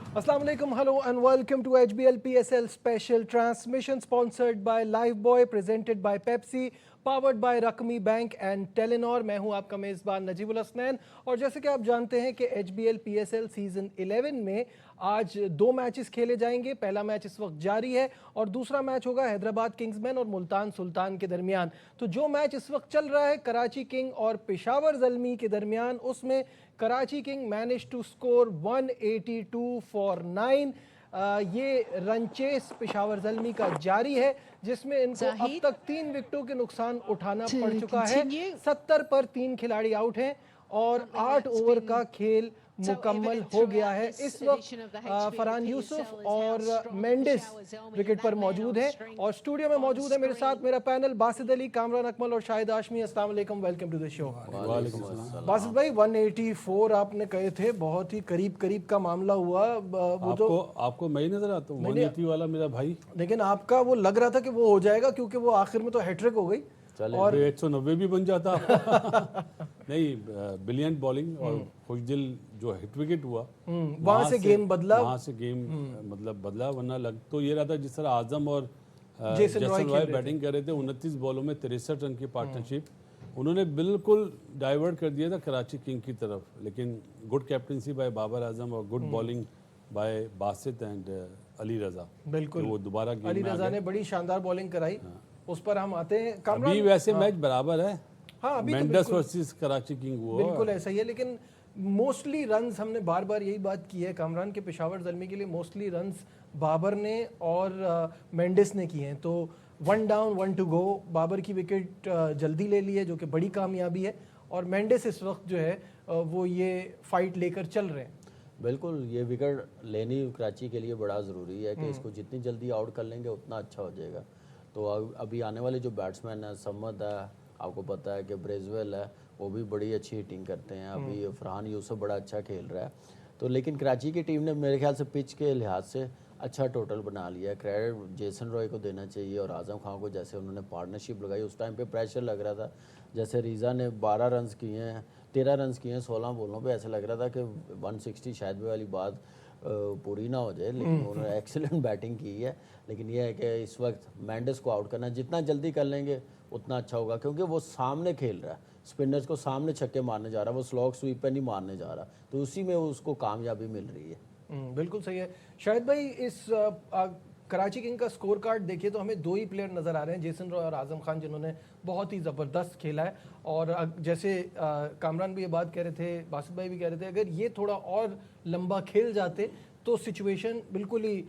Assalamu alaikum, hello and welcome to HBL PSL special transmission sponsored by Lifebuoy, presented by Pepsi, powered by रकमी bank and Telenor. मैं हूं आपका मेज़बान नजीबुल हसनैन और जैसे कि आप जानते हैं कि HBL PSL सीज़न 11 में आज दो मैचेस खेले जाएंगे। पहला मैच इस वक्त जारी है और दूसरा मैच होगा हैदराबाद किंग्समैन और मुल्तान सुल्तान के दरमियान। तो जो मैच इस वक्त चल रहा है कराची किंग और पेशावर ज़ल्मी के दरमियान, उसमें Karachi king manage to score 182 for 9। ये रन चेस पेशावर ज़ल्मी का जारी है जिसमें इनको अब तक 3 विकेटों के नुकसान उठाना पड़ चुका है। 70 पर 3 खिलाड़ी आउट हैं और 8 ओवर का खेल मुकम्मल हो गया है। इस वक्त फरहान यूसुफ और मेंडिस विकेट पर मौजूद हैं और स्टूडियो में मौजूद है मेरे साथ मेरा पैनल बासित अली, कामरान अकमल और शाहिद हाशमी। अस्सलाम वालेकुम, welcome to the show. Basit भाई 184 आपने कहे थे, बहुत ही करीब करीब का मामला हुआ। वो तो आपको मैं ही नजर आता हूँ 180 वाला मेरा भाई, लेकिन आपका वो लग रहा था कि वो हो जाएगा क्योंकि वो आखिर में तो हैट्रिक हो गई और 190 भी बन जाता नहीं, ब्रिलियंट बॉलिंग और खुशदिल जो हिट विकेट हुआ वहां से गेम बदला, वहां से गेम मतलब बदला। वरना लग तो ये रहा था जिस तरह आजम और जेसन रॉय बैटिंग कर रहे थे 29 बॉलों में 63 रन की पार्टनरशिप, उन्होंने बिल्कुल डाइवर्ट कर दिया था कराची किंग की तरफ। लेकिन good captaincy by Babar Azam और good bowling by Basit and Ali Raza, बिल्कुल वो दोबारा अली रजा ने बड़ी शानदार बॉलिंग कराई। उस पर हम आते हैं। अभी वैसे मैच बराबर है, हाँ अभी मेंडिस वर्सेस कराची किंग वो बिल्कुल ऐसा ही है, लेकिन मोस्टली रन्स हमने बार बार यही बात की है कामरान के पेशावर ज़ल्मी के लिए मोस्टली रन्स बाबर ने और मेंडिस ने किए हैं। तो 1 डाउन 1 टू गो, बाबर की विकेट जल्दी ले ली है जो कि बड़ी कामयाबी है और मेंडिस इस वक्त जो है वो ये फाइट लेकर चल रहे हैं। बिल्कुल, ये विकेट लेनी कराची के लिए बड़ा ज़रूरी है कि इसको जितनी जल्दी आउट कर लेंगे उतना अच्छा हो जाएगा। तो अभी आने वाले जो बैट्समैन है, समद है, आपको पता है कि ब्रेजवेल है, वो भी बड़ी अच्छी हिटिंग करते हैं। अभी फरहान यूसुफ बड़ा अच्छा खेल रहा है। तो लेकिन कराची की टीम ने मेरे ख्याल से पिच के लिहाज से अच्छा टोटल बना लिया है। क्रेडिट जेसन रॉय को देना चाहिए और आजम खान को, जैसे उन्होंने पार्टनरशिप लगाई उस टाइम पे प्रेशर लग रहा था। जैसे रीज़ा ने 12 रन किए हैं, 13 रन किए हैं 16 बॉलों पे, ऐसा लग रहा था कि 160 शायद भी वाली बात पूरी ना हो जाए, लेकिन उन्होंने एक्सीलेंट बैटिंग की है। लेकिन यह है कि इस वक्त मेंडिस को आउट करना जितना जल्दी कर लेंगे उतना अच्छा होगा, क्योंकि वो सामने खेल रहा है, स्पिनर्स को सामने छक्के मारने जा रहा है, वो स्लॉग स्वीप पे नहीं मारने जा रहा, तो उसी में उसको कामयाबी मिल रही है। बिल्कुल सही है। शायद भाई इस कराची किंग का स्कोर कार्ड देखिए तो हमें दो ही प्लेयर नज़र आ रहे हैं, जेसन रॉय और आजम खान, जिन्होंने बहुत ही ज़बरदस्त खेला है। और जैसे कामरान भी ये बात कह रहे थे, बासित भाई भी कह रहे थे, अगर ये थोड़ा और लंबा खेल जाते तो सिचुएशन बिल्कुल ही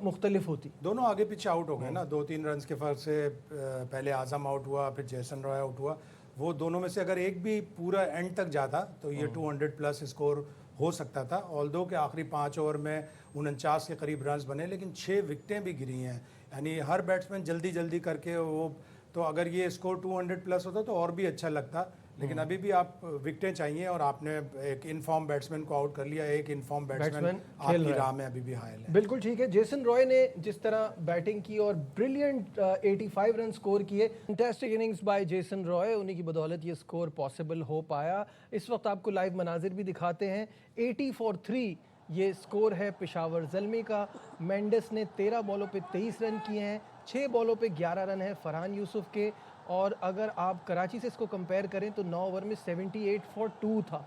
मुख्तलिफ होती। दोनों आगे पीछे आउट हो गए ना, 2-3 रन के फर्क से। पहले आजम आउट हुआ, फिर जेसन रॉय आउट हुआ। वो दोनों में से अगर एक भी पूरा एंड तक जाता तो ये 200 प्लस स्कोर हो सकता था। ऑल्दो के आखिरी 5 ओवर में 49 के करीब रन्स बने, लेकिन 6 विकेटें भी गिरी हैं। यानी हर बैट्समैन जल्दी जल्दी करके वो, तो अगर ये स्कोर 200 प्लस होता तो और भी अच्छा लगता। लेकिन अभी भी आप विकेटें चाहिए और आपने एक इनफॉर्म बैट्समैन को आउट कर लिया। एक इनफॉर्म बैट्समैन आपकी राह में अभी भी हायल है। बिल्कुल ठीक है। जेसन रॉय ने जिस तरह बैटिंग की और ब्रिलियंट 85 रन स्कोर किए, fantastic innings bye Jason Roy, उन्हीं की बदौलत ये स्कोर पॉसिबल हो पाया। इस वक्त आपको लाइव मनाजिर भी दिखाते हैं। 80 फॉर 3 ये स्कोर है पेशावर ज़ल्मी का। मेंडिस ने 13 बॉलों पे 23 रन किए हैं, 6 बॉलों पे 11 रन है फरहान यूसुफ के। और अगर आप कराची से इसको कंपेयर करें तो 9 ओवर में 78 फॉर 2 था,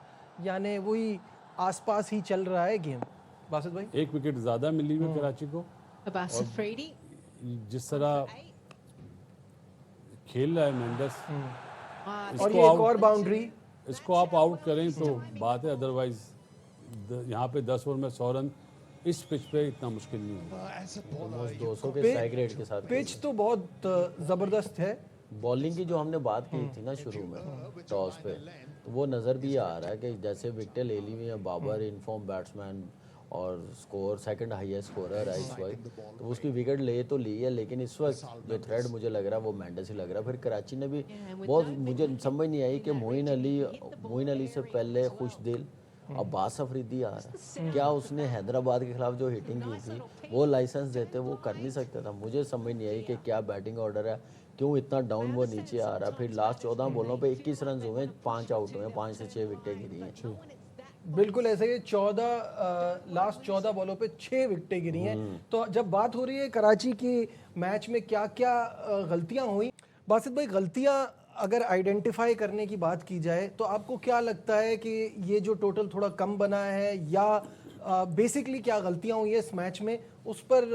यानी वही आसपास ही चल रहा है गेम। बासित भाई एक विकेट ज़्यादा मिली हुई कराची को, जिस तरह खेल रहा है मेंडिस, और ये एक और बाउंड्री, इसको आप आउट करें तो बात है, अदरवाइज यहाँ पे 10 ओवर में 100 रन इस पिच पे इतना मुश्किल नहीं है। 200 के स्ट्राइक रेट के साथ पिच तो बहुत ज़बरदस्त है। बॉलिंग की जो हमने बात की थी ना शुरू में टॉस पे, तो वो नज़र भी आ रहा है कि जैसे विकेटें ले ली हुई हैं बाबर, इनफॉर्म बैट्समैन और स्कोर सेकंड हाईएस्ट स्कोरर है इस वक्त, तो उसकी विकेट ले तो ली है। लेकिन इस वक्त जो थ्रेड मुझे लग रहा है वो मेंडिस ही लग रहा है। फिर कराची ने भी बहुत, मुझे समझ नहीं आई कि मोइन अली से पहले खुशदिल, अब्बास अफरीदी आ रहा है, क्या उसने हैदराबाद के खिलाफ जो हिटिंग की थी वो लाइसेंस देते वो कर नहीं सकता था। मुझे समझ नहीं आई कि क्या बैटिंग ऑर्डर है, क्यों इतना डाउन वो नीचे आ रहा है। फिर लास्ट 14 बॉलों पे 21 रन हुए, 5 आउट हुए, 5 से 6 विकेटें गिरी हैं। बिल्कुल ऐसे ही 14 लास्ट 14 बॉलों पे 6 विकेटें गिरी हैं। तो जब बात हो रही है कराची की मैच में क्या क्या गलतियां हुई, बासित भाई, गलतियां अगर आइडेंटिफाई करने की बात की जाए तो आपको क्या लगता है कि ये जो टोटल थोड़ा कम बना है या बेसिकली क्या गलतियां हुई है इस मैच में, उस पर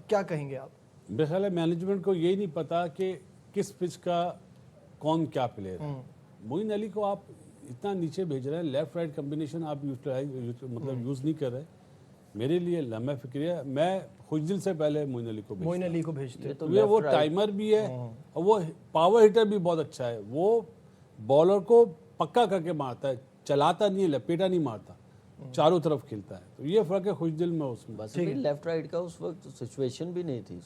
क्या कहेंगे आप? मेरे ख्याल है मैनेजमेंट को यही नहीं पता कि किस पिच का कौन क्या प्लेयर है। मोइन अली को आप इतना नीचे भेज रहे हैं, लेफ्ट राइट कम्बिनेशन आप मतलब यूज़ नहीं कर रहे। मेरे लिए लम्हा फिक्रिया, मैं खुशदिल से पहले मोइन अली को मोइन अली को भेजते तो वो टाइमर भी है और वो पावर हिटर भी बहुत अच्छा है। वो बॉलर को पक्का करके मारता है, चलाता नहीं है, लपेटा नहीं मारता, चारों तरफ खेलता है। तो ये फर्क है खुशदिल में उसमें। बस लेफ्ट राइट का उस वक्त सिचुएशन भी नहीं थी।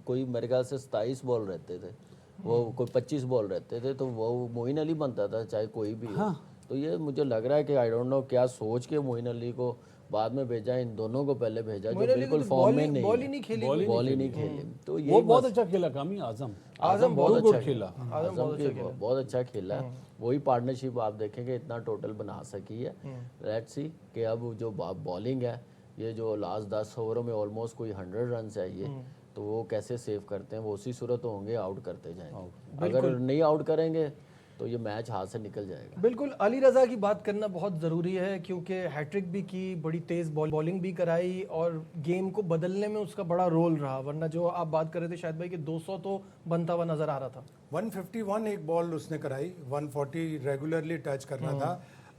कोई मेरे ख्याल से 27 बॉल रहते थे, वो कोई 25 बॉल रहते थे, तो वो मोइन अली बनता था चाहे कोई भी हो। तो ये मुझे लग रहा है कि आई डोंट नो क्या सोच के मोइन अली को बाद में भेजा, इन दोनों को पहले भेजा जो बिल्कुल फॉर्म में नहीं, बॉल ही नहीं खेली, बॉल ही नहीं खेली। तो वो बहुत अच्छा खेला कामी आजम बहुत अच्छा खेला। बहुत अच्छा खेला। वही पार्टनरशिप आप देखेंगे इतना टोटल बना सकी है। लेट्स सी कि अब जो बॉलिंग है, ये जो लास्ट 10 ओवरों में ऑलमोस्ट कोई 100 रन चाहिए, तो वो कैसे सेव करते हैं। वो उसी सूरत होंगे आउट करते जाएंगे। अगर नहीं आउट करेंगे तो ये मैच हाथ से निकल जाएगा। बिल्कुल, अली रज़ा की बात करना बहुत ज़रूरी है क्योंकि हैट्रिक भी की, बड़ी तेज़ बॉलिंग भी कराई और गेम को बदलने में उसका बड़ा रोल रहा। वरना जो आप बात कर रहे थे शायद भाई कि 200 तो बनता हुआ नज़र आ रहा था। 151 एक बॉल उसने कराई, 140 रेगुलरली टच करना था।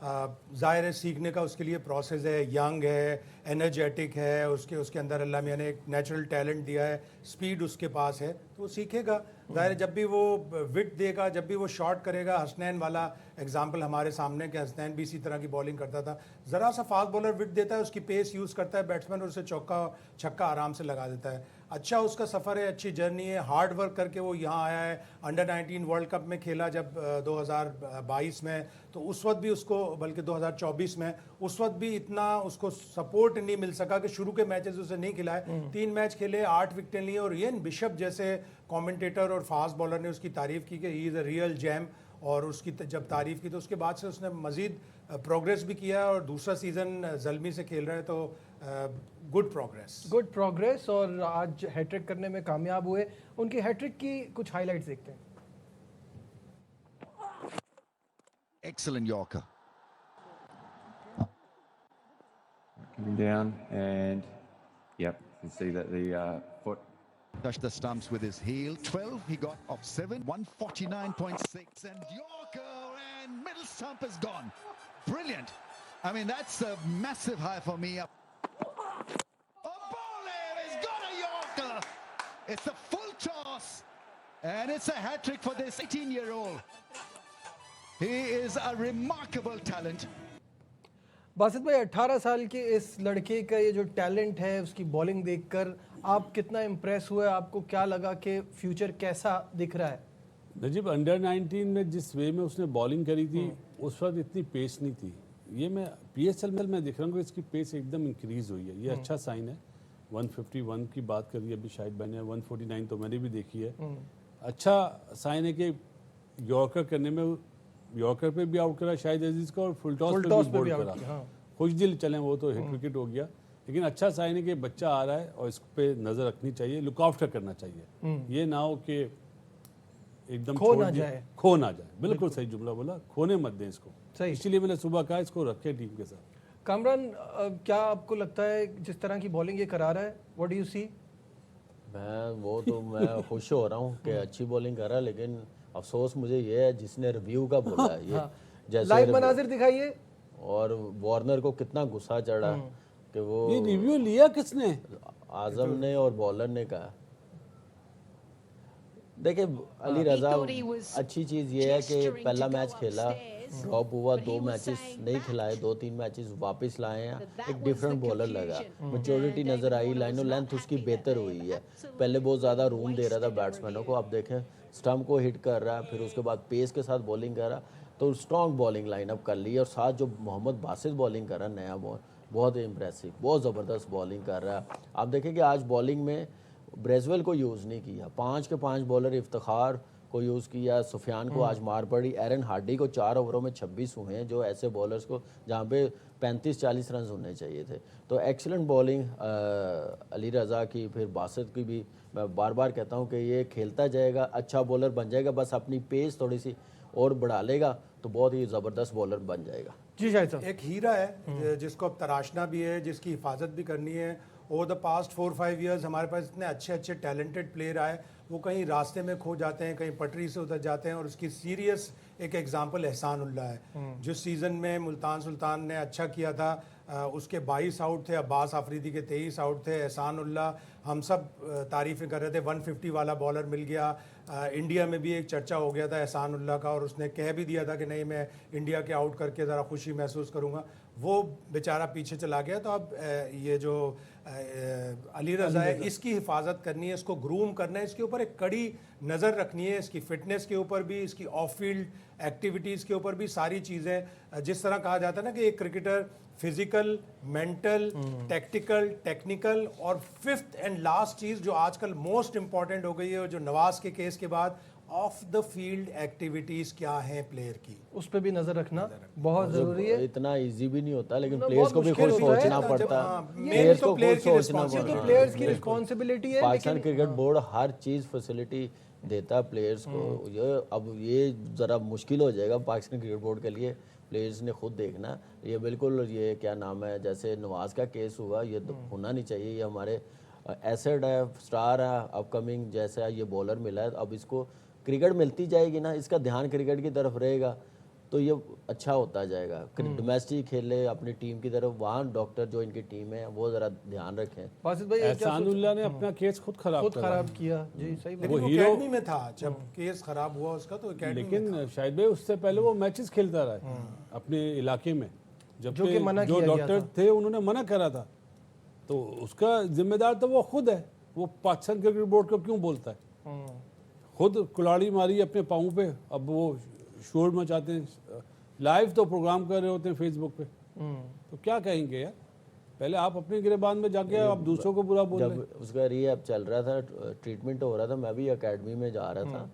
ज़ाहिर है सीखने का उसके लिए प्रोसेस है, यंग है, एनर्जेटिक है, उसके अंदर अल्लाह मियां ने एक नेचुरल टैलेंट दिया है, स्पीड उसके पास है, तो वो सीखेगा। ज़ाहिर है जब भी वो विट देगा, जब भी वो शॉट करेगा, हसनैन वाला एग्जांपल हमारे सामने कि हसनैन भी इसी तरह की बॉलिंग करता था। ज़रा सा फास्ट बॉलर विट देता है, उसकी पेस यूज़ करता है बैट्समैन और उसे चौका छक्का आराम से लगा देता है। अच्छा उसका सफ़र है, अच्छी जर्नी है, हार्ड वर्क करके वो यहाँ आया है। अंडर 19 वर्ल्ड कप में खेला जब 2022 में, तो उस वक्त भी उसको, बल्कि 2024 में, उस वक्त भी इतना उसको सपोर्ट नहीं मिल सका कि शुरू के मैचेस उसे नहीं खिलाए। 3 मैच खेले, 8 विकेटें ली और इयन बिशप जैसे कमेंटेटर और फास्ट बॉलर ने उसकी तारीफ़ की कि he is a real jam. और उसकी जब तारीफ़ की तो उसके बाद से उसने मज़ीद प्रोग्रेस भी किया और दूसरा सीज़न ज़ल्मी से खेल रहे हैं, तो गुड प्रोग्रेस। और आज हैट्रिक करने में कामयाब हुए। उनकी हैट्रिक की कुछ हाइलाइट्स देखते हैं। Excellent Yorker. Coming down and yep, you can see that the foot Touched the stumps with his heel. 12 he got off 7. 149.6 and Yorker and middle stump is gone. Brilliant. I mean, that's a massive high for me. Bowler has got a Yorker. It's a full toss and it's a hat-trick for this 18-year-old. He is a remarkable talent. Basit भाई, 18 साल के इस लड़के का ये जो talent है, उसकी बॉलिंग देखकर आप कितना इम्प्रेस हुए? आपको क्या लगा कि फ्यूचर कैसा दिख रहा है? नजीब, अंडर 19 में जिस वे में उसने बॉलिंग करी थी उस वक्त इतनी पेस नहीं थी। ये मैं PSL में दिख रहा हूँ कि इसकी पेस एकदम इंक्रीज हुई है। ये अच्छा साइन है। 151 की बात करी अभी शायद मैंने, 149 तो मैंने भी देखी है। अच्छा साइन है कि यॉर्कर करने में, यॉर्कर पे भी आउट करा शायद अजीज को और फुल टॉस पे भी बोल्ड करा। खुशदिल चले वो तो हिट विकेट हो गया, लेकिन अच्छा साइन है कि बच्चा आ रहा है और इस पे नजर रखनी चाहिए, लुक आफ्टर करना चाहिए। ये ना हो कि एकदम खो ना जाए। बिल्कुल सही जुमला बोला, खोने मत दें इसको। इसीलिए मैंने सुबह कहा इसको रखे टीम के साथ। कामरान, क्या आपको लगता है जिस तरह की बॉलिंग ये करा रहा है, व्हाट डू यू सी? मैं खुश हो रहा हूँ कि अच्छी बॉलिंग कर रहा है, लेकिन अफसोस मुझे ये है जिसने रिव्यू का बोला है ये जैसे लाइव मनाजिर दिखाइए। और वार्नर को कितना गुस्सा चढ़ा कि वो ये रिव्यू लिया किसने? आजम ने और बॉलर ने कहा। देखिए अली रजा, अच्छी चीज़ ये है कि पहला मैच खेला, ड्रॉप हुआ, 2 मैचेस नहीं खिलाए, 2-3 मैचेस वापस लाए हैं, एक डिफरेंट बॉलर लगा, मैच्योरिटी नज़र आई, लाइन ऑफ लेंथ उसकी बेहतर हुई है। पहले बहुत ज़्यादा रूम दे रहा था बैट्समैनों को, अब देखें स्टम्प को हिट कर रहा है, फिर उसके बाद पेस के साथ बॉलिंग कर रहा, तो स्ट्रॉन्ग बॉलिंग लाइनअप कर ली। और साथ जो मोहम्मद बासित बॉलिंग कर रहा है, नया बॉल, बहुत इम्प्रेसिव, बहुत ज़बरदस्त बॉलिंग कर रहा है। आप देखें कि आज बॉलिंग में ब्रेजवेल को यूज़ नहीं किया, 5 के 5 बॉलर इफ्तिखार को यूज़ किया, सुफियान को आज मार पड़ी, एरन हार्डी को 4 ओवरों में 26 हुए हैं, जो ऐसे बॉलर्स को जहाँ पे 35-40 रन होने चाहिए थे। तो एक्सीलेंट बॉलिंग अली रज़ा की, फिर बासित की भी मैं बार बार कहता हूँ कि ये खेलता जाएगा, अच्छा बॉलर बन जाएगा, बस अपनी पेस थोड़ी सी और बढ़ा लेगा तो बहुत ही ज़बरदस्त बॉलर बन जाएगा। जी शायद साहब। एक हीरा है जिसको अब तराशना भी है, जिसकी हिफाजत भी करनी है। ओवर द पास्ट 4-5 ईयर्स हमारे पास इतने अच्छे अच्छे टैलेंटेड प्लेयर आए, वो कहीं रास्ते में खो जाते हैं, कहीं पटरी से उतर जाते हैं, और उसकी सीरियस एक एग्जांपल एहसान उल्लाह है। जिस सीज़न में मुल्तान सुल्तान ने अच्छा किया था, उसके 22 आउट थे, अब्बास आफरीदी के 23 आउट थे। एहसान उल्लाह, हम सब तारीफ़ें कर रहे थे, 150 वाला बॉलर मिल गया। इंडिया में भी एक चर्चा हो गया था एहसान उल्लाह का, और उसने कह भी दिया था कि नहीं, मैं इंडिया के आउट करके ज़रा खुशी महसूस करूँगा। वो बेचारा पीछे चला गया। तो अब ये जो अली रज़ा है, इसकी हिफाजत करनी है, इसको ग्रूम करना है, इसके ऊपर एक कड़ी नज़र रखनी है, इसकी फ़िटनेस के ऊपर भी, इसकी ऑफ फील्ड एक्टिविटीज़ के ऊपर भी, सारी चीज़ें। जिस तरह कहा जाता है ना कि एक cricketer physical, mental, tactical, technical, और फिफ्थ एंड लास्ट चीज़ जो आजकल मोस्ट इंपॉर्टेंट हो गई है, जो नवाज के केस के बाद, ऑफ द फील्ड एक्टिविटीज़ क्या हैं प्लेयर की, उस पर भी नज़र रखना बहुत ज़रूरी है। इतना इजी भी नहीं होता, लेकिन मतलब प्लेयर्स बहुत को भी मुश्किल खुद होता है। सोचना पड़ता हाँ, है, main प्लेयर्स तो को player खुद की सोचना responsibility ये तो पड़ता प्लेयर्स है। की रिस्पॉन्सिबिलिटी है, पाकिस्तान लेकिन क्रिकेट बोर्ड हर चीज़ फैसिलिटी देता है प्लेयर्स को। ये अब ये ज़रा मुश्किल हो जाएगा पाकिस्तान क्रिकेट बोर्ड के लिए, प्लेयर्स ने खुद देखना। ये बिल्कुल, ये क्या नाम है, जैसे नवाज का केस हुआ, ये तो होना नहीं चाहिए। ये हमारे एसेट है, स्टार है अपकमिंग, जैसा ये बॉलर मिला है, अब इसको क्रिकेट मिलती जाएगी ना, इसका ध्यान क्रिकेट की तरफ रहेगा तो ये अच्छा होता जाएगा। डोमेस्टिक खेले अपनी टीम की तरफ, वहाँ डॉक्टर जो इनकी टीम है वो ज़रा ध्यान रखें। बासित भाई ये क्या एहसानुल्लाह ने अपना केस खुद खराब खुद करा। खराब किया? जी सही बात। लेकिन वो हीरो- एकेडमी में था जब केस खराब हुआ उसका, तो एकेडमी में था। लेकिन शायद भाई उससे पहले वो मैचेस खेलता रहा है अपने इलाके में, जो जबकि कि मना जो किया गया डॉक्टर थे उन्होंने मना करा था। तो उसका जिम्मेदार तो वो खुद है, वो पाकिस्तान क्रिकेट बोर्ड को क्यों बोलता है? खुद कुल्हाड़ी मारी अपने पाँव पे, अब वो शोर मचाते हैं, लाइव तो प्रोग्राम कर रहे होते हैं फेसबुक पे, तो क्या कहेंगे यार? पहले आप अपने गिरबान में जाके आप दूसरों को बुरा बोल रहे हैं। जब उसका रिहैब चल रहा था, ट्रीटमेंट हो रहा था, मैं भी एकेडमी में जा रहा था,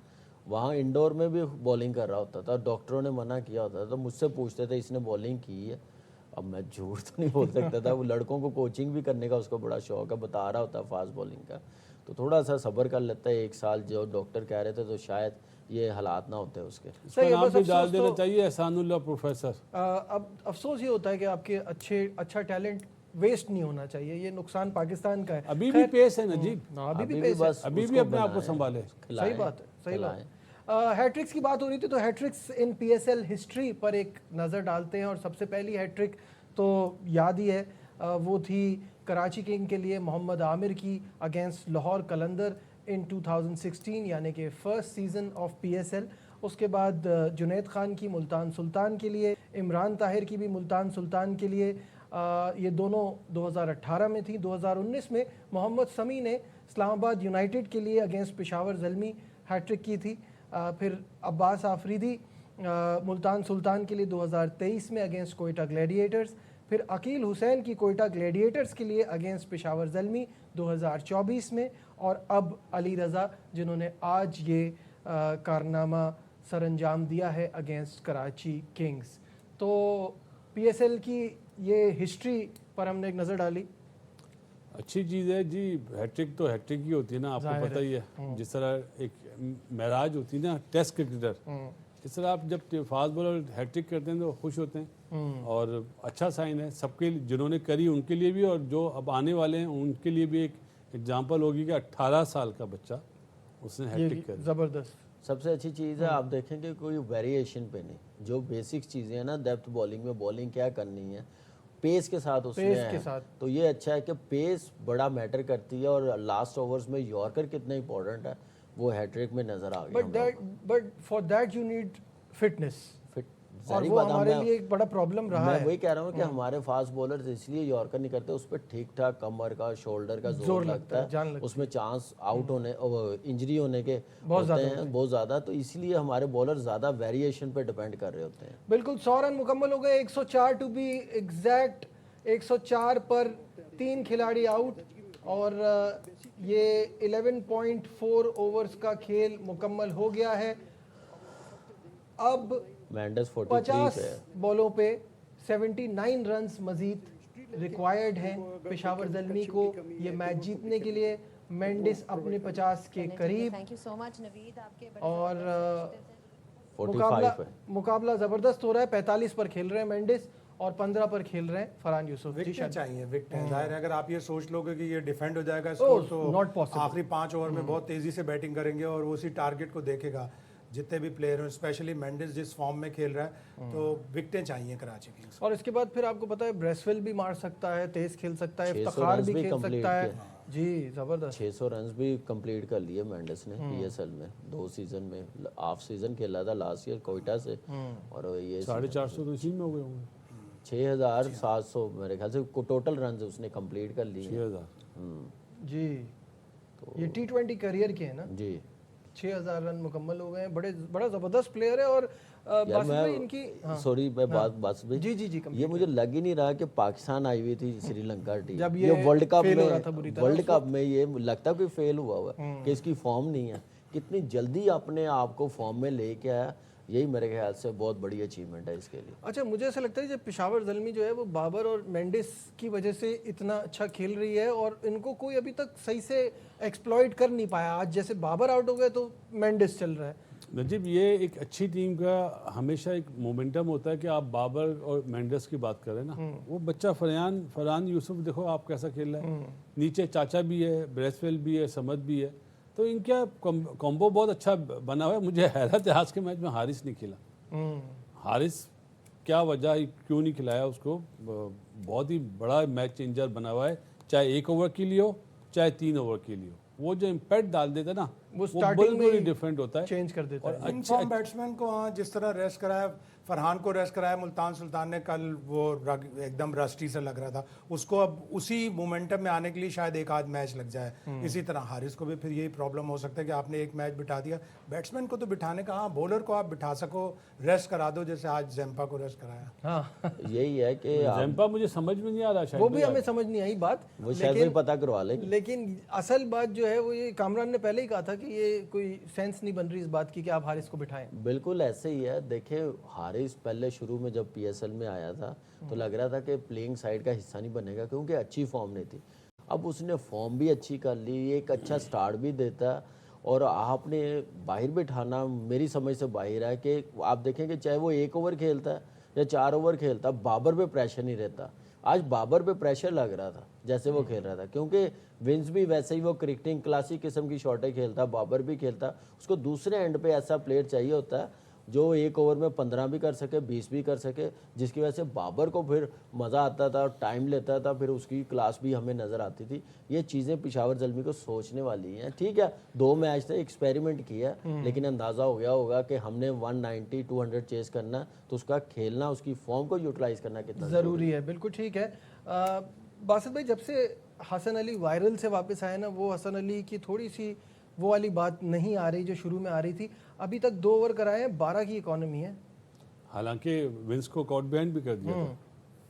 वहाँ इंडोर में भी बॉलिंग कर रहा होता था, डॉक्टरों ने मना किया होता था, तो मुझसे पूछते थे इसने बॉलिंग की है। अब मैं झूठ तो नहीं बोल सकता था, वो लड़कों को कोचिंग भी करने का उसको बड़ा शौक है, बता रहा होता फास्ट बॉलिंग का, तो थोड़ा सा सब्र कर लेता है 1 साल, जो डॉक्टर कह रहे थे, तो शायद ये हालात ना होते उसके। उसका सही है, नाम बस भी डाल अफसोस देना तो- चाहिए एहसानुल्लाह प्रोफेसर। अब अफसोस ये होता है कि आपके अच्छा टैलेंट वेस्ट नहीं होना चाहिए, ये नुकसान पाकिस्तान का है। अभी भी पेस है नजीब, अभी भी पेस है। बस अभी भी उसको अपने आप को बनाएं, संभाले। सही बात है, सही बात खिलाएं। है। हैट्रिक्स की बात हो रही थी, तो हैट्रिक्स इन पीएसएल हिस्ट्री पर एक नज़र डालते हैं, और सबसे पहली हैट्रिक तो याद ही है, वो थी कराची किंग के लिए मोहम्मद आमिर की अगेंस्ट लाहौर कलंदर इन 2016, यानी कि फर्स्ट सीजन ऑफ पीएसएल। उसके बाद जुनैद खान की मुल्तान सुल्तान के लिए, इमरान ताहिर की भी मुल्तान सुल्तान के लिए, ये दोनों 2018 में थी। 2019 में मोहम्मद समी ने इस्लामाबाद यूनाइटेड के लिए अगेंस्ट पेशावर ज़ल्मी हैट्रिक की थी। फिर अब्बास आफरीदी मुल्तान सुल्तान के लिए 2023 में अगेंस्ट कोयटा ग्लैडिएटर्स, फिर अकील हुसैन की कोयटा ग्लैडिएटर्स के लिए अगेंस्ट पेशावर ज़ल्मी 2024 में, और अब अली रज़ा जिन्होंने आज ये कारनामा सरअंजाम दिया है अगेंस्ट कराची किंग्स। तो पीएसएल की ये हिस्ट्री पर हमने एक नज़र डाली। अच्छी चीज़ है जी, हैट्रिक तो हैट्रिक ही होती है ना, आपको पता ही है। जिस तरह एक महराज होती है ना टेस्ट क्रिकेटर, इस तरह आप जब फास्ट बॉलर हैट्रिक करते हैं तो खुश होते हैं, और अच्छा साइन है सबके लिए, जिन्होंने करी उनके लिए भी, और जो अब आने वाले हैं उनके लिए भी एक एग्जाम्पल होगी कि 18 साल का बच्चा उसने हैट्रिक करी। ज़बरदस्त। सबसे अच्छी चीज़ है, आप देखेंगे कोई वेरिएशन पे नहीं, जो बेसिक चीज़ें हैं ना, डेप्थ बॉलिंग में बॉलिंग क्या करनी है, पेस के साथ उसमें पेस के है। साथ। तो ये अच्छा है कि पेस बड़ा मैटर करती है, और लास्ट ओवर्स में यॉर्कर कितना इंपॉर्टेंट है वो हैट्रिक में नज़र आ गया। But for that you need fitness, fit और सारी वो बात हमारे हम लिए एक बड़ा प्रॉब्लम रहा मैं है। वही कह रहा हूँ कि हमारे फास्ट बॉलर्स इसलिए यॉर्कर नहीं करते, उस पर ठीक ठाक कमर का, शोल्डर का जोर लगता जान है, लगता उसमें चांस आउट होने, इंजरी होने के बहुत होते हैं बहुत ज़्यादा, तो इसलिए हमारे बॉलर ज़्यादा वेरिएशन पे डिपेंड कर रहे होते हैं। बिल्कुल 100 रन मुकम्मल हो गए, 104 टू बी एग्जैक्ट, 104 पर 3 खिलाड़ी आउट, और ये 11.4 ओवर्स का खेल मुकम्मल हो गया है। अब मैंडस 43 50 पे बॉलों पे 79 रन्स मजीद रिक्वायर्ड हैं पेशावर ज़ल्मी को ये मैच जीतने के लिए। मेंडिस अपने 50 के करीब thank you so much Naveed, आपके और 45 है। मुकाबला ज़बरदस्त हो रहा है। 45 पर खेल रहे हैं मेंडिस और 15 पर खेल रहे हैं फरहान यूसुफ। जी विकेट चाहिए, विकेट जाहिर है। अगर आप ये सोच लोगे कि ये डिफेंड हो जाएगा Oh, स्कोर, not तो possible. आखिरी 5 ओवर में बहुत तेजी से बैटिंग करेंगे और वो उसी टारगेट को देखेगा जितने भी प्लेयर हैं, स्पेशली मेंडिस जिस फॉर्म में खेल रहा है, तो विकेटें चाहिए कराची किंग्स। और इसके बाद फिर आपको पता है ब्रेसवेल भी मार सकता है, तेज खेल सकता है, 600 इफ्तिखार रन्स भी भी खेल complete सकता है। किए। जी जबरदस्त। 600 रन्स भी कंप्लीट कर लिए मेंडिस ने पीएसएल में 2 सीजन में। हाफ सीजन खेला था लास्ट ईयर कोयटा से, और ये 450 तो इसी में हो गए होंगे। 6700 मेरे ख्याल से टोटल रन्स उसने कंप्लीट कर लिए। 6000। जी ये T20 करियर के हैं ना, जी 6000 रन मुकम्मल हो गए हैं। बड़ा ज़बरदस्त प्लेयर है। और बासित भाई इनकी सॉरी मैं बात भी जी जी जी ये मुझे लग ही नहीं रहा कि पाकिस्तान आई हुई थी श्रीलंका टीम। जब ये ये वर्ल्ड कप fail हो रहा था बुरी में तरह वर्ल्ड कप में ये लगता कोई फेल हुआ हुआ है कि इसकी फॉर्म नहीं है। कितनी जल्दी अपने आप को फॉर्म में लेके आया, यही मेरे ख्याल से बहुत बड़ी अचीवमेंट है इसके लिए। अच्छा मुझे ऐसा लगता है जब पेशावर ज़ल्मी जो है वो बाबर और मेंडिस की वजह से इतना अच्छा खेल रही है और इनको कोई अभी तक सही से एक्सप्लॉइट कर नहीं पाया। आज जैसे बाबर आउट हो गए तो मेंडिस चल रहा है। नजीब, ये एक अच्छी टीम का हमेशा एक मोमेंटम होता है कि आप बाबर और मेंडिस की बात करें ना, वो बच्चा फरहान यूसुफ देखो आप कैसा खेल रहा है। नीचे चाचा भी है, ब्रेसवेल भी है, समद भी है, तो इनका कॉम्बो बहुत अच्छा बना हुआ है। मुझे हैरत है आज के मैच में हारिस नहीं खेला। हारिस क्या वजह, क्यों नहीं खिलाया उसको? बहुत ही बड़ा मैच चेंजर बना हुआ है, चाहे 1 ओवर के लिए हो चाहे 3 ओवर के लिए हो। वो जो इम्पैक्ट डाल देता है ना, वो स्टार्टिंग में बिल्कुल डिफरेंट होता है, चेंज कर देता है। इन फॉर्म बैट्समैन को हाँ जिस तरह रेस्ट कराया, फरहान को रेस्ट कराया मुल्तान सुल्तान ने कल, वो एकदम रस्टी से लग रहा था उसको। अब उसी मोमेंटम में आने के लिए शायद एक आध मैच लग जाए। इसी तरह हारिस को भी फिर यही प्रॉब्लम हो सकता है कि आपने एक मैच बिठा दिया। बैट्समैन को तो बिठाने का, हाँ बॉलर को आप बिठा सको, रेस्ट करा दो, जैसे आज जैम्पा को रेस्ट कराया। हाँ यही है कि जैम्पा मुझे समझ में नहीं आ रहा शायद। वो भी हमें समझ नहीं आई बात, वो शायद भी पता करवा लेंगे। लेकिन असल बात जो है वो ये कामरान ने पहले ही कहा था कि ये कोई सेंस नहीं बन रही इस बात की कि आप हारिस को बिठाएं। बिल्कुल ऐसे ही है। देखिए हारिस पहले शुरू में जब पीएसएल में आया था तो लग रहा था कि प्लेइंग साइड का हिस्सा नहीं बनेगा क्योंकि अच्छी फॉर्म नहीं थी। अब उसने फॉर्म भी अच्छी कर ली, एक अच्छा स्टार्ट भी देता, और आपने बाहर बिठाना मेरी समझ से बाहर है कि आप देखेंगे चाहे वो 1 ओवर खेलता है या 4 ओवर खेलता, बाबर पे प्रेशर नहीं रहता। आज बाबर पे प्रेशर लग रहा था जैसे वो खेल रहा था, क्योंकि विंस भी वैसे ही वो क्रिकेटिंग क्लासिक किस्म की शॉटें खेलता, बाबर भी खेलता। उसको दूसरे एंड पे ऐसा प्लेयर चाहिए होता है जो 1 ओवर में 15 भी कर सके, 20 भी कर सके, जिसकी वजह से बाबर को फिर मज़ा आता था, टाइम लेता था, फिर उसकी क्लास भी हमें नज़र आती थी। ये चीज़ें पेशावर ज़ल्मी को सोचने वाली हैं। ठीक है 2 मैच से एक्सपेरिमेंट किया, लेकिन अंदाज़ा हो गया होगा कि हमने 190 200 चेस करना, तो उसका खेलना, उसकी फॉर्म को यूटिलाइज करना कितना ज़रूरी है। बिल्कुल ठीक है। बासित भाई, जब से हसन अली वायरल से वापस आए ना, वो हसन अली की थोड़ी सी वो वाली बात नहीं आ रही जो शुरू में आ रही थी। अभी तक 2 ओवर कराए हैं, 12 की इकॉनमी है। हालांकि विंस को कॉट बैंड भी कर दिया था,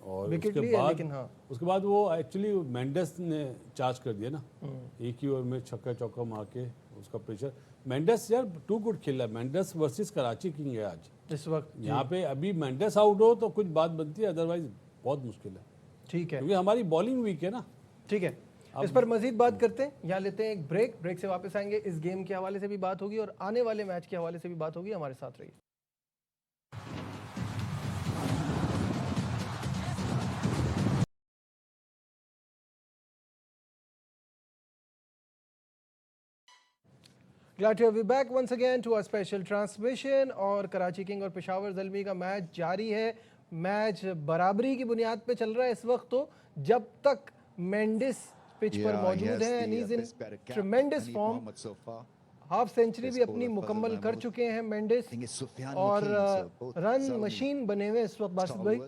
और विकेट उसके ली है, बाद लेकिन हाँ उसके बाद वो एक्चुअली मेंडिस ने चार्ज कर दिया ना, एक ही ओवर में छक्का चौका मार के उसका प्रेशर। मेंडिस यार टू गुड खेला है। मेंडिस वर्सेस कराची किंग है आज इस वक्त। यहाँ पे। अभी मेंडिस आउट हो तो कुछ बात बनती है, अदरवाइज बहुत मुश्किल है, ठीक है, क्योंकि हमारी बॉलिंग वीक है ना। ठीक है। इस पर मजीद बात करते हैं, यहाँ लेते हैं एक ब्रेक से वापस आएंगे। इस गेम के हवाले से भी बात होगी और आने वाले मैच के हवाले से भी बात होगी। हमारे साथ रहिए। Glad to have you back once again to our special transmission। और कराची किंग और पेशावर ज़ल्मी का मैच जारी है। मैच बराबरी की बुनियाद पे चल रहा है इस वक्त। तो जब तक मेंडिस पिच पर मौजूद हैं, and he's in tremendous form, half century भी अपनी मुकम्मल कर चुके हैं मेंडिस, और रन मशीन बने हुए इस वक्त। बासित भाई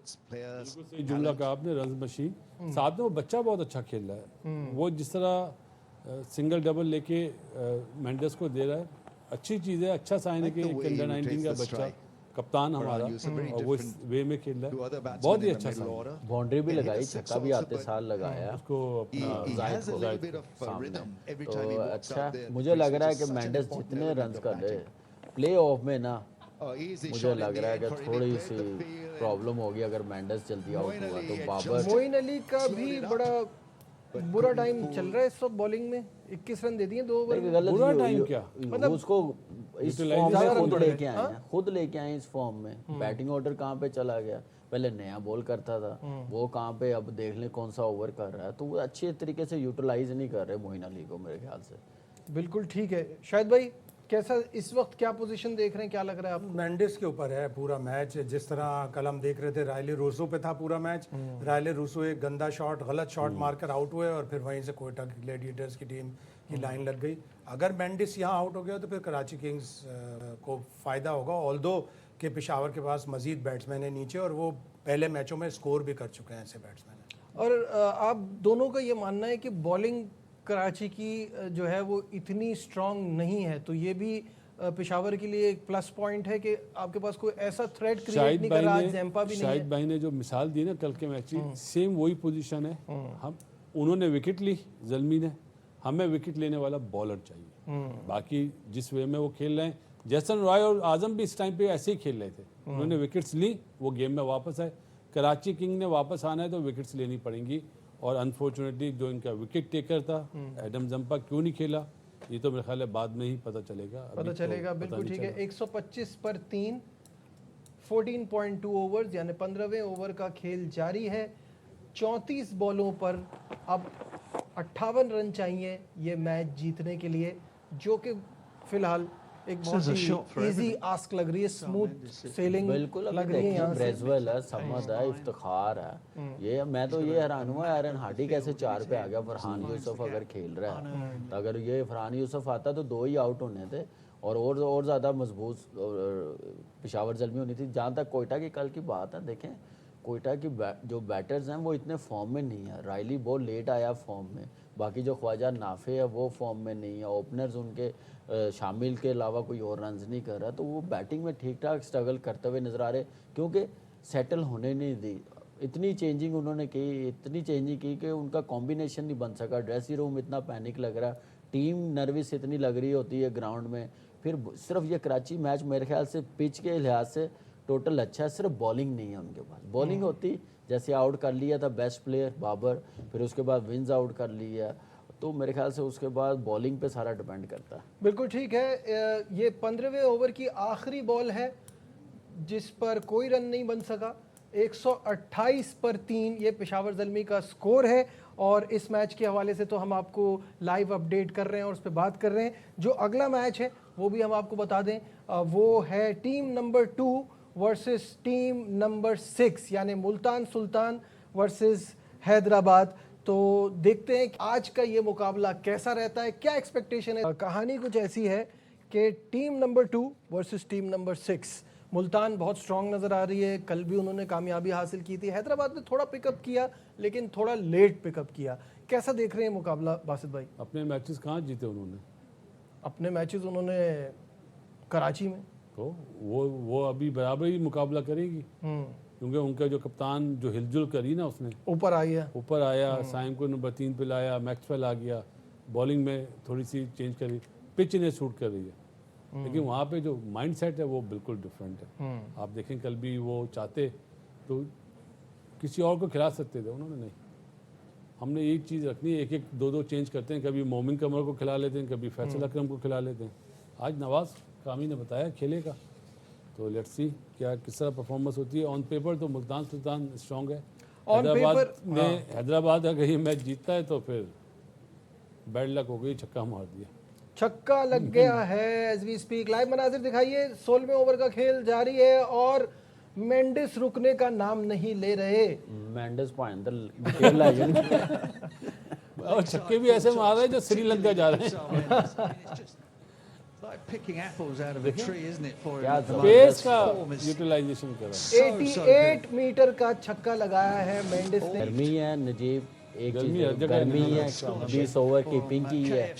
सही जुमला कहा आपने, रन मशीन। साथ में वो बच्चा बहुत अच्छा खेल रहा है। वो जिस तरह सिंगल डबल लेके मेंडिस को दे रहा है, अच्छी चीज़ है, अच्छा साइन है कि अंडर 19 का बच्चा कप्तान हमारा, और वो इस वे में खेल रहा है, बहुत ही अच्छा साइन। बाउंड्री भी लगाई, छक्का भी आते साल लगाया उसको तो अच्छा। मुझे लग रहा है कि मेंडिस जितने रन कर रहे प्ले ऑफ में ना, मुझे लग रहा है कि थोड़ी सी प्रॉब्लम होगी अगर मेंडिस जल्दी आउट हुआ तो बाबर मोइन अली का भी बड़ा बुरा टाइम चल रहा है इस वक्त बॉलिंग में। 21 रन दे दिए 2 ओवर में। गलत बुरा ही- टाइम यो- क्या? मतलब उसको इस फॉर्म में खुद लेके आए हैं, खुद लेके आए इस फॉर्म में। बैटिंग ऑर्डर कहाँ पे चला गया, पहले नया बॉल करता था वो कहाँ पे, अब देख ले कौन सा ओवर कर रहा है, तो वो अच्छे तरीके से यूटिलाइज नहीं कर रहे मोइन अली को मेरे ख्याल से। बिल्कुल ठीक है। शायद भाई कैसा इस वक्त क्या पोजीशन देख रहे हैं, क्या लग रहा है आपको? मेंडिस के ऊपर है पूरा मैच। जिस तरह कल हम देख रहे थे रायले रूसो पे था पूरा मैच। रायले रूसो एक गंदा शॉट, गलत शॉट मारकर आउट हुए और फिर वहीं से कोयटा ग्लैडिएटर्स की टीम की लाइन लग गई। अगर मेंडिस यहाँ आउट हो गया तो फिर कराची किंग्स को फ़ायदा होगा। ऑल्दो कि पेशावर के पास मजीद बैट्समैन है नीचे और वो पहले मैचों में स्कोर भी कर चुके हैं ऐसे बैट्समैन। और आप दोनों का ये मानना है कि बॉलिंग कराची की जो है वो इतनी स्ट्रांग नहीं है, तो ये भी पेशावर के लिए एक प्लस पॉइंट है कि आपके पास कोई ऐसा थ्रेट क्रिएट नहीं कर रहा। जैम्पा भी नहीं है। शाहिद भाई ने जो मिसाल दी ना कल के मैच की, सेम वही पोजीशन है। हम उन्होंने विकेट ली ज़ल्मी ने, हमें विकेट लेने वाला बॉलर चाहिए। बाकी जिस वे में वो खेल रहे हैं, जैसन रॉय और आजम भी इस टाइम पे ऐसे ही खेल रहे थे। उन्होंने विकेट्स ली, वो गेम में वापस आए। कराची किंग ने वापस आना है तो विकेट्स लेनी पड़ेंगी। और अनफॉर्चुनेटली जो इनका विकेट टेकर था एडम जंपा क्यों नहीं खेला, ये तो मेरे ख्याल है बाद में ही पता चलेगा। पता चलेगा, बिल्कुल ठीक है। 125 पर 3, 14.2 ओवर्स यानी 15वें ओवर का खेल जारी है। 34 बॉलों पर अब 58 रन चाहिए ये मैच जीतने के लिए, जो कि फिलहाल एक बहुत ही इजी आस्क लग रही है। स्मूथ सेलिंग बिल्कुल लग रही है यहाँ से। ब्रेजवेल है, समद है, इफ्तिखार है। ये मैं तो ये हैरान हुआ एरन हार्डी कैसे 4 पे आ गया। फरहान यूसुफ अगर खेल रहा है तो अगर ये फरहान यूसुफ आता तो 2 ही आउट होने थे और ज़्यादा मजबूत पेशावर ज़ल्मी होनी थी। जहाँ तक कोयटा की कल की बात है, देखें कोयटा की जो बैटर्स हैं वो इतने फॉर्म में नहीं है। रायली बहुत लेट आया फॉर्म में, बाकी जो ख्वाजा नाफे है वो फॉर्म में नहीं है। ओपनर्स उनके शामिल के अलावा कोई और रन्स नहीं कर रहा, तो वो बैटिंग में ठीक ठाक स्ट्रगल करते हुए नज़र आ रहे, क्योंकि सेटल होने नहीं दी। इतनी चेंजिंग उन्होंने की, इतनी चेंजिंग की कि उनका कॉम्बिनेशन नहीं बन सका। ड्रेसिंग रूम इतना पैनिक लग रहा, टीम नर्वस इतनी लग रही होती है ग्राउंड में। फिर सिर्फ ये कराची मैच मेरे ख्याल से पिच के लिहाज से टोटल अच्छा है, सिर्फ बॉलिंग नहीं है उनके पास। बॉलिंग होती, जैसे आउट कर लिया था बेस्ट प्लेयर बाबर, फिर उसके बाद विंस आउट कर लिया, तो मेरे ख्याल से उसके बाद बॉलिंग पे सारा डिपेंड करता है। बिल्कुल ठीक है। ये 15वें ओवर की आखिरी बॉल है जिस पर कोई रन नहीं बन सका। 128 पर 3 ये पेशावर ज़ल्मी का स्कोर है। और इस मैच के हवाले से तो हम आपको लाइव अपडेट कर रहे हैं और उस पर बात कर रहे हैं। जो अगला मैच है वो भी हम आपको बता दें, वो है team number 2 versus team number 6 यानी मुल्तान सुल्तान वर्सेस हैदराबाद। तो देखते हैं कि आज का ये मुकाबला कैसा रहता है, क्या एक्सपेक्टेशन है। कहानी कुछ ऐसी है कि team number 2 versus team number 6, Multan बहुत स्ट्रांग नज़र आ रही है। कल भी उन्होंने कामयाबी हासिल की थी। हैदराबाद ने थोड़ा पिकअप किया लेकिन थोड़ा लेट पिकअप किया। कैसा देख रहे हैं मुकाबला बासित भाई? अपने मैचेस कहाँ जीते उन्होंने? अपने मैचेस उन्होंने कराची में, तो वो अभी बराबर ही मुकाबला करेगी, क्योंकि उनका जो कप्तान जो हिलजुल करी ना, उसने ऊपर आई है, ऊपर आया, साइम को नंबर 3 पे लाया, मैक्सवेल आ गया, बॉलिंग में थोड़ी सी चेंज करी, पिच इन्हें सूट कर रही है। लेकिन वहाँ पे जो माइंड सेट है वो बिल्कुल डिफरेंट है। आप देखें कल भी वो चाहते तो किसी और को खिला सकते थे, उन्होंने नहीं। हमने एक चीज़ रखनी है, एक एक दो दो चेंज करते हैं, कभी मोमिन कमर को खिला लेते हैं, कभी फैसल अकरम को खिला लेते हैं। आज नवाज कामी ने बताया खेलेगा, तो लेट्स सी क्या किस तरह परफॉर्मेंस होती है। ऑन पेपर तो मुल्तान सुल्तान स्ट्रॉन्ग है। हैदराबाद अगर ये मैच जीतता है तो फिर बैड लक हो गई, छक्का मार दिया, छक्का लग गया है। एज वी स्पीक लाइव मनाजिर दिखाइए। 16वें ओवर का खेल जारी है और मेंडिस रुकने का नाम नहीं ले रहे। मेंडिस पॉइंट और छक्के भी ऐसे मार रहे हैं जो श्रीलंका जा रहे हैं। पेस का यूटिलाइजेशन कर रहा है। 88 मीटर का छक्का लगाया है मेंडिस ने। गर्मी है नजीब, एक गर्मी है, 20 ओवर की पिंकी है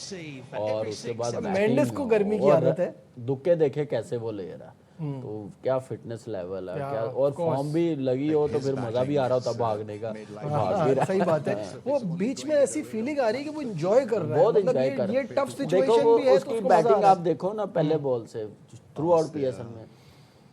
और उसके बाद मेंडिस को गर्मी की आदत है। दुक्के देखे कैसे वो ले रहा, तो क्या फिटनेस लेवल है, क्या और फॉर्म भी लगी हो तो फिर मजा भी आ रहा होता भागने का। सही बात है। वो बीच में ऐसी फीलिंग आ रही है कि वो एंजॉय कर रहा है, बहुत मतलब एंजॉय कर रहा है। ये टफ देखो सिचुएशन वो भी है तो उसकी उसको मजा आ बैटिंग रहा आप देखो ना पहले बॉल से थ्रू आउट पीएसएल में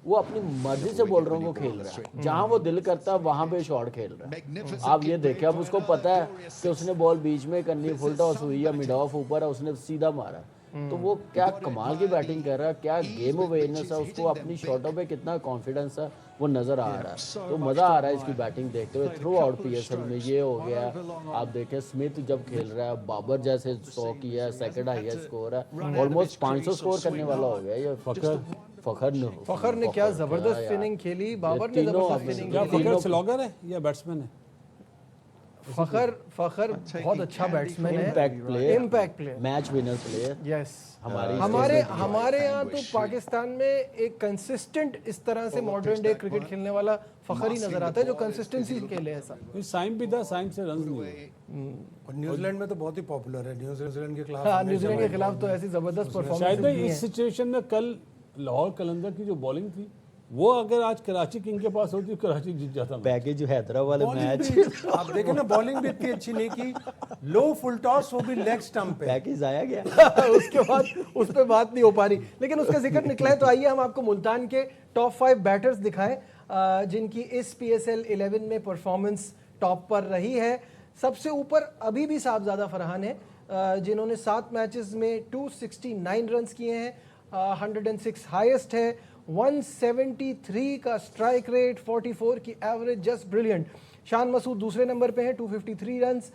वो अपनी मर्जी से बॉलरों को खेल रहा है, जहां वो दिल करता है वहां पे शॉट खेल रहा है। आप ये देखें, अब उसको पता है कि उसने बॉल बीच में करनी, फुल टॉस हुई या मिड ऑफ ऊपर है, उसने सीधा मारा। तो वो क्या कमाल की बैटिंग कर रहा है, क्या गेम अवेयरनेस है, उसको अपनी शॉटों पे कितना कॉन्फिडेंस है वो नज़र आ रहा है। तो मज़ा आ रहा है इसकी बैटिंग देखते हुए थ्रू आउट पीएसएल में। ये हो गया, आप देखें स्मिथ जब खेल रहा है, बाबर जैसे 100 किया है, सेकंड हाईएस्ट स्कोर है, ऑलमोस्ट 500 स्कोर करने वाला हो गया ये फखर ने क्या जबरदस्त इनिंग खेली, बाबर ने जबरदस्त इनिंग क्या खेली। फखर स्लॉगर है या बैट्समैन है? फखर बहुत अच्छा बैट्समैन है, impact player, match winner player. Yes, हमारे हमारे यहाँ तो पाकिस्तान में एक कंसिस्टेंट इस तरह से मॉडर्न डे क्रिकेट खेलने वाला फखर ही नजर आता है जो कंसिस्टेंसी खेले ऐसा। साइम भी था, साइम से रन नहीं हुए। और न्यूजीलैंड में तो बहुत ही पॉपुलर है, न्यूजीलैंड के खिलाफ। हाँ, न्यूजीलैंड के खिलाफ तो ऐसी जबरदस्त परफॉर्मेंस शायद भाई इस सिचुएशन में कल लाहौर कलंदर की जो बॉलिंग थी वो अगर आज कराची किंग के पास होती कराची जीत जाता। पैकेज हैदराबाद वाले मैच आप देखें ना, बॉलिंग भी इतनी अच्छी नहीं की, लो फुल टॉस वो भी लेग स्टंप पे। पैकेज आया गया उसके बाद उस पर बात नहीं हो पा रही, लेकिन उसका जिक्र निकला है तो आइए हम आपको मुल्तान के टॉप 5 बैटर्स दिखाएं जिनकी इस PSL 11 में परफॉर्मेंस टॉप पर रही है। सबसे ऊपर अभी भी साहबजादा फरहान है जिन्होंने 7 मैचेस में 269 रन किए हैं, 106 हाईएस्ट है, 173 का स्ट्राइक रेट, 44 की average, just brilliant. Shan Masood दूसरे नंबर पे हैं, 253 रन्स।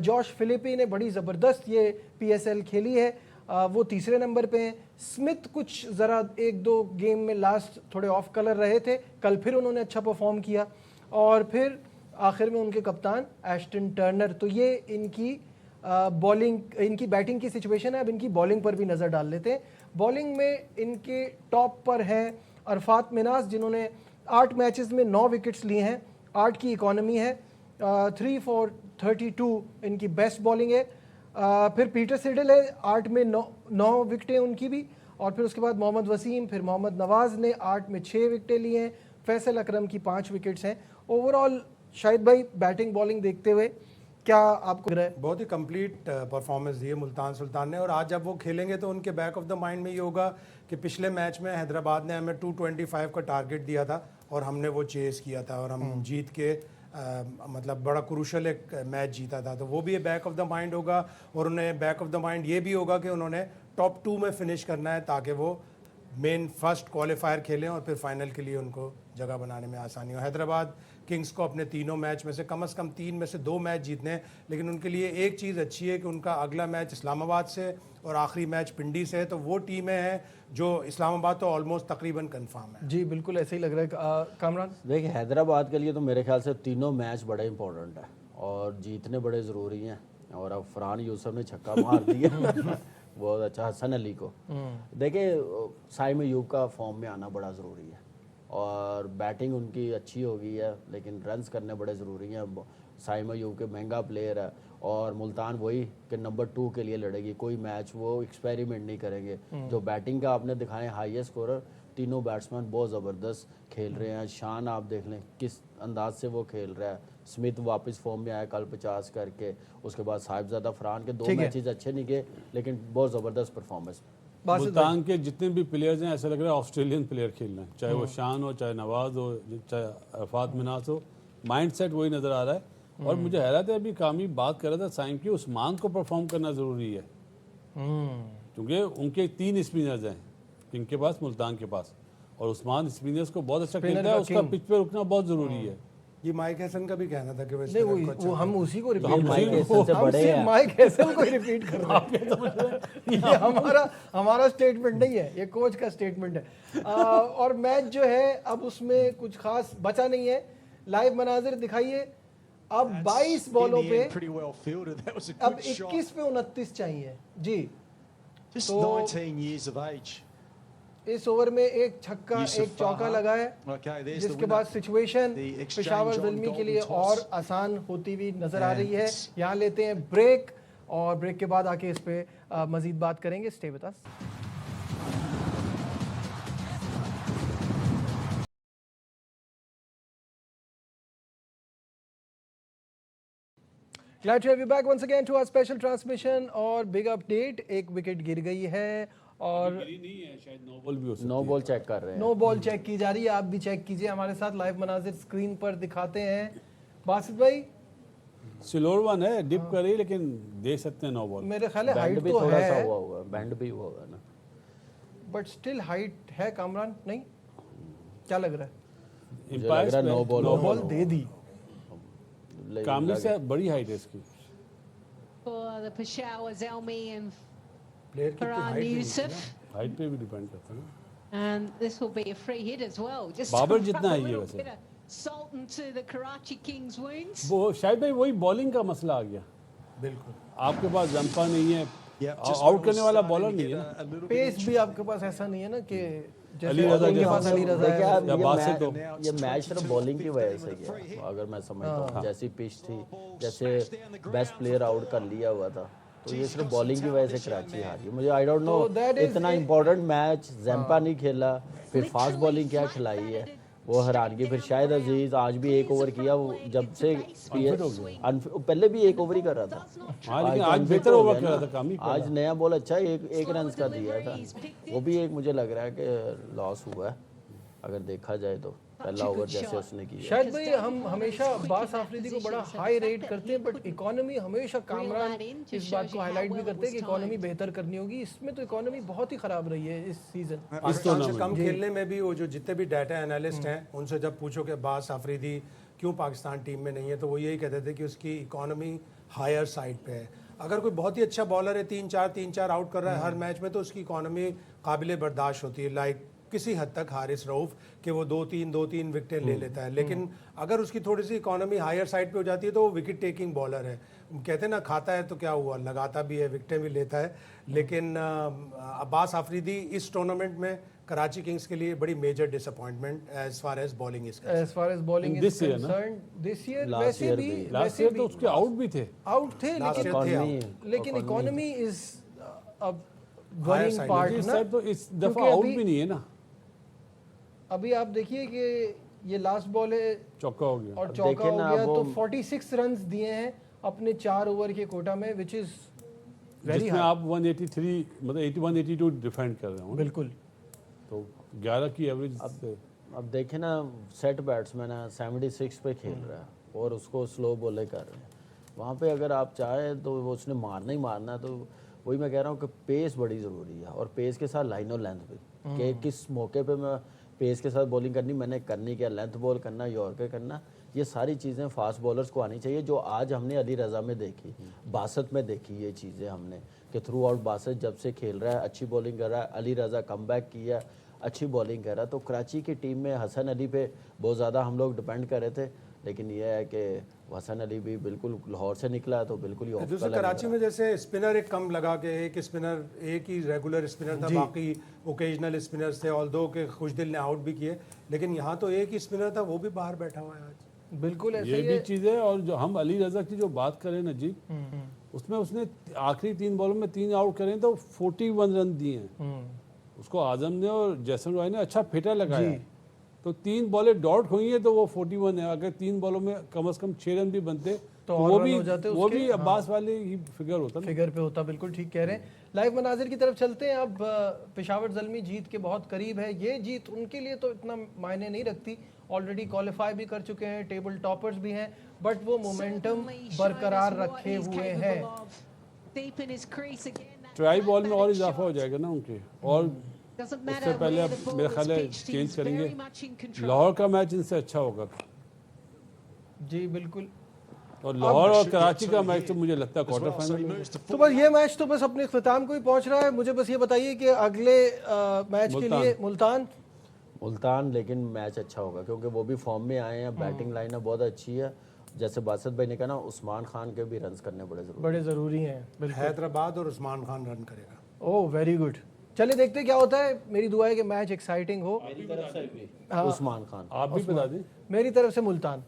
जॉश फिलिपी ने बड़ी ज़बरदस्त ये PSL खेली है, वो तीसरे नंबर पे हैं। स्मिथ कुछ ज़रा 1-2 गेम में लास्ट थोड़े ऑफ कलर रहे थे, कल फिर उन्होंने अच्छा परफॉर्म किया। और फिर आखिर में उनके कप्तान एस्टन टर्नर। तो ये इनकी बॉलिंग, इनकी बैटिंग की सिचुएशन है। अब इनकी बॉलिंग पर भी नज़र डाल लेते हैं। बॉलिंग में इनके टॉप पर हैं अरफात मिनास जिन्होंने 8 मैचेस में 9 विकेट्स लिए हैं, 8 की इकॉनमी है, 3 for 32 इनकी बेस्ट बॉलिंग है। फिर पीटर सिडल है, 8 में 9 विकेटें उनकी भी। और फिर उसके बाद मोहम्मद वसीम, फिर मोहम्मद नवाज़ ने 8 में 6 विकेटें लिए हैं, फैसल अकरम की 5 विकेट्स हैं। ओवरऑल शाहिद भाई बैटिंग बॉलिंग देखते हुए क्या आपको लग रहा है? बहुत ही कंप्लीट परफॉर्मेंस दी है मुल्तान सुल्तान ने। और आज जब वो खेलेंगे तो उनके बैक ऑफ द माइंड में ये होगा कि पिछले मैच में हैदराबाद ने हमें 225 का टारगेट दिया था और हमने वो चेस किया था और हम जीत के मतलब बड़ा क्रूशल एक मैच जीता था। तो वो भी बैक ऑफ द माइंड होगा और उन्हें बैक ऑफ द माइंड ये भी होगा कि उन्होंने टॉप 2 में फिनिश करना है ताकि वो मेन फर्स्ट क्वालिफायर खेलें और फिर फाइनल के लिए उनको जगह बनाने में आसानी हो। हैदराबाद किंग्स को अपने तीनों मैच में से कम 3 में से 2 मैच जीतने हैं, लेकिन उनके लिए एक चीज़ अच्छी है कि उनका अगला मैच इस्लामाबाद से और आखिरी मैच पिंडी से है। तो वो टीमें हैं जो इस्लामाबाद तो ऑलमोस्ट तकरीबन कंफर्म है। जी बिल्कुल ऐसे ही लग रहा है। कामरान देखिए, हैदराबाद के लिए तो मेरे ख्याल से तीनों मैच बड़े इंपॉर्टेंट है और जीतने बड़े ज़रूरी हैं। और अब फरहान यूसुफ ने छक्का मार दिया बहुत अच्छा, हसन अली को। देखिए, साइम अयूब का फॉर्म में आना बड़ा ज़रूरी है और बैटिंग उनकी अच्छी हो गई है, लेकिन रन्स करने बड़े ज़रूरी हैं। साइम अयूब के महंगा प्लेयर है और मुल्तान वही कि नंबर 2 के लिए लड़ेगी, कोई मैच वो एक्सपेरिमेंट नहीं करेंगे। जो बैटिंग का आपने दिखाए हाईएस्ट स्कोरर, तीनों बैट्समैन बहुत ज़बरदस्त खेल रहे हैं। शान आप देख लें किस अंदाज से वो खेल रहा है। स्मिथ वापस फॉर्म में आया कल 50 करके, उसके बाद साहिबजादा फरहान के 2 मैचेस अच्छे नहीं गए लेकिन बहुत ज़बरदस्त परफॉर्मेंस। मुल्तान के जितने भी प्लेयर्स हैं ऐसा लग रहा है ऑस्ट्रेलियन प्लेयर खेल रहे हैं, चाहे वो शान हो, चाहे नवाज हो, चाहे अरफात मिनास हो, माइंड सेट वही नज़र आ रहा है। और मुझे हैरत है, अभी कामी बात कर रहा था साइम की, उस्मान को परफॉर्म करना ज़रूरी है क्योंकि उनके 3 स्पिनर्स हैं किंग के पास, मुल्तान के पास, और उस्मान स्पिनर्स को बहुत अच्छा खेलता है, उसका पिच पे रुकना बहुत ज़रूरी है। ये माइक हैसन का भी कहना था कि वो हम उसी को रिपीट माइक हैसन से बड़े हैं। माइक हैसन को रिपीट कर रहे हैं। ये हमारा स्टेटमेंट नहीं है, ये कोच का स्टेटमेंट है। और मैच जो है अब उसमें कुछ खास बचा नहीं है। लाइव मनाजिर दिखाइए। अब 22 बॉलों पे अब 21 पे 29 चाहिए जी। तो इस ओवर में एक छक्का एक चौका लगा है जिसके बाद सिचुएशन पेशावर ज़ल्मी के लिए और आसान होती हुई नजर आ रही है। यहाँ लेते हैं ब्रेक और ब्रेक के बाद आके इस पे मजीद बात करेंगे। Stay with us. Glad to have you back once again to our special transmission और बिग अपडेट। एक विकेट गिर गई है और नहीं है, शायद नो बॉल भी हो सकती नो बॉल चेक कर रहे हैं। नो बॉल चेक की जा रही है, आप भी चेक कीजिए हमारे साथ, लाइव मनाजिर स्क्रीन पर दिखाते हैं। बासित भाई स्लोर वन है, डिप कर रही, लेकिन दे सकते हैं नो बॉल। मेरे ख्याल है बैंड हाइट भी तो थोड़ा सा है, हुआ हुआ है, बैंड भी हुआ हुआ है ना। बट स्टिल हाइट है कामरान, नहीं क्या लग रहा है? मुझे लग रहा है नो बॉल नो बॉल दे दी। कामली से बड़ी हाइट है इसकी। For the Peshawar, Zelmi and player की Farhan हाइट Yusuf. हाइट पे भी डिपेंड करता है ना। And this will be a free hit as well. Just Babar to जितना rub है a ये little वैसे। bit of salt into the Karachi Kings' wounds. वो शायद भाई वही बॉलिंग का मसला आ गया। बिल्कुल आपके पास जंपा नहीं है, Yeah, just आउट when करने it was वाला starting बॉलर to नहीं get है ना। a little bit पेस भी आपके पास ऐसा नहीं है ना कि अली जैसे रज़ा उनके जैसा। पास अली रज़ा देखिए है। अब या बासित हो। ये मैच सिर्फ बॉलिंग की वजह से गया, अगर मैं समझता हूँ। जैसी पिच थी, जैसे बेस्ट प्लेयर आउट कर लिया हुआ था, तो ये सिर्फ बॉलिंग की वजह से कराची हारी। मुझे आई डोंट नो, तो that is इतना a- इंपॉर्टेंट मैच जैम्पा नहीं खेला, फिर फास्ट बॉलिंग क्या खिलाई है, वो हैरानगी। फिर शायद अजीज आज भी एक ओवर किया, वो जब से पहले भी एक ओवर ही कर रहा था। हाँ, लेकिन तो आज unfit बेहतर हो ओवर गया कर रहा ना। था कामी। आज नया बॉल अच्छा एक रन का दिया था, वो भी एक मुझे लग रहा है कि लॉस हुआ है अगर देखा जाए तो। पहला ओवर जैसे उसने किया। शायद भाई हम हमेशा बास आफरीदी को बड़ा हाई रेट करते हैं, बट इकोनॉमी हमेशा कामरान इस बात को हाईलाइट भी करते हैं कि इकोनॉमी बेहतर करनी होगी। इसमें तो इकोनॉमी बहुत ही खराब रही है इस सीजन। पाकिस्तान से कम खेलने में भी वो जो जितने भी डाटा एनालिस्ट हैं उनसे जब पूछो कि बास आफरीदी क्यों पाकिस्तान टीम में नहीं है, तो वो यही कहते थे कि उसकी इकोनॉमी हायर साइड पे है। अगर कोई बहुत ही अच्छा बॉलर है, 3-4 आउट कर रहा है हर मैच में, तो उसकी इकोनॉमी काबिल बर्दाश्त होती है। लाइक किसी हद तक हारिस रऊफ कि वो 2-3 विकेटें ले लेता है, लेकिन अगर उसकी थोड़ी सी इकोनॉमी हायर साइड पे हो जाती है तो वो विकेट टेकिंग बॉलर है। कहते हैं ना, खाता है तो क्या हुआ, लगाता भी है, विकेटें भी लेता है। लेकिन अब्बास आफरीदी इस टूर्नामेंट में कराची किंग्स के लिए बड़ी major disappointment as far as bowling is as far as bowling is This year ना? कंसर्न्ड, दिस ईयर Last वैसे year भी भी। लास्ट ईयर तो उसके आउट भी थे। आउट थे, Last लेकिन year थे इकोनॉमी लेकिन इकोनॉमी इज अब वरिंग side, पार्ट इस ना। टाइप तो इस दफा क्योंकि आउट अभी- भी नहीं है ना, अभी आप देखिए कि ये लास्ट बॉल है चौका हो गया। और अब चौका देखें हो ना, गया, वो- तो 46 रन्स दिए हैं अपने 4 ओवर के कोटा में, विच इज वेरी जिसमें हाई। आप 183 मतलब 81 82 डिफेंड कर रहे हो, बिल्कुल तो 11 की एवरेज से अब देखें ना, सेट बैट्समैन है, 76 पे खेल रहा है और उसको स्लो बॉले कर रहे हैं। वहाँ पे अगर आप चाहें तो वो उसने मारना ही मारना है। तो वही मैं कह रहा हूँ कि पेस बड़ी ज़रूरी है, और पेस के साथ लाइन और लेंथ भी, कि किस मौके पे मैं पेस के साथ बॉलिंग करनी, मैंने करनी क्या, लेंथ बॉल करना, यॉर्कर करना, ये सारी चीज़ें फास्ट बॉलर्स को आनी चाहिए, जो आज हमने अली रज़ा में देखी, बासत में देखी ये चीज़ें हमने, कि थ्रू आउट बासत जब से खेल रहा है अच्छी बॉलिंग कर रहा है, अली रज़ा कम बैक किया, अच्छी बॉलिंग कर रहा है। तो कराची की टीम में हसन अली पे बहुत ज़्यादा हम लोग डिपेंड कर रहे थे, लेकिन यह है कि हसन अली भी बिल्कुल लाहौर से निकला तो बिल्कुल ही off दूसरे का लग कराची रहा में जैसे स्पिनर एक कम लगा के एक ही रेगुलर स्पिनर था, बाकी ओकेजनल स्पिनर्स थे, ऑल्दो के खुशदिल ने आउट भी किए, लेकिन यहाँ तो एक ही स्पिनर था, वो भी बाहर बैठा हुआ है आज। बिल्कुल ऐसे ये ही भी है। चीज़ है। और जो हम अली रज़ा की जो बात करें नजीब, उसमें उसने आखिरी 3 बॉलों में 3 आउट करें तो 41 रन दिए हैं। उसको आजम ने और जैसन रॉय ने अच्छा फेटा लगाया है। तो 3 बॉलें डॉट हुई हैं तो वो 41 है। अगर 3 बॉलों में कम से कम 6 रन भी बनते तो और वो रन भी हो जाते वो उसके। भी अब्बास वाले ही फिगर होता ना। फिगर पे होता, बिल्कुल ठीक कह रहे हैं। लाइव मनाजिर की तरफ चलते हैं अब। पेशावर ज़ल्मी जीत के बहुत करीब है। ये जीत उनके लिए तो इतना मायने नहीं रखती, ऑलरेडी क्वालिफाई भी कर चुके हैं, टेबल टॉपर्स भी हैं, बट वो मोमेंटम बरकरार रखे हुए हैं। ट्राई बॉल में और इजाफा हो जाएगा ना उनके, और उससे पहले अब मेरा ख्याल है चेंज करेंगे। लाहौर का मैच इनसे अच्छा होगा, जी बिल्कुल। और लाहौर और कराची का मैच तो मुझे लगता है क्वार्टर फाइनल में। तो बस ये मैच तो बस अपने इख्तिताम को ही पहुंच रहा है। मुझे बस ये बताइए कि अगले मैच के लिए मुल्तान, लेकिन मैच अच्छा होगा क्योंकि वो भी फॉर्म में आए हैं, बैटिंग लाइनअप बहुत अच्छी है। जैसे बासत भाई ने कहा ना, उस्मान खान के भी रन्स करने बड़े ज़रूरी हैं। बिल्कुल। हैदराबाद और उस्मान खान रन करेगा। Oh very good. चलिए देखते हैं क्या होता है। मेरी दुआ है कि मैच एक्साइटिंग हो। उस्मान खान, आप भी बता दें। मेरी तरफ से मुल्तान।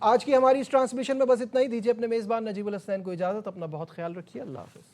आज की हमारी इस ट्रांसमिशन में बस इतना ही। दीजिए अपने मेज़बान नजीबुल हसनैन को इजाज़त। अपना बहुत ख्याल रखिए। अल्लाह हाफ़िज़।